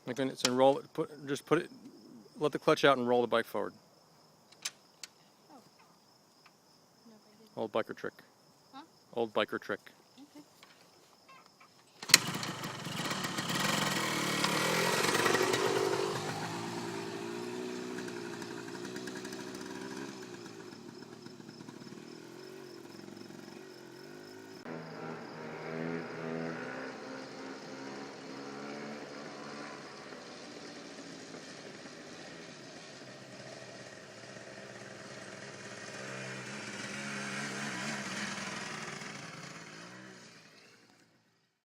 Like when it's in roll, just put it, let the clutch out and roll the bike forward. Oh. No, I didn't. Old biker trick. Huh? Old biker trick.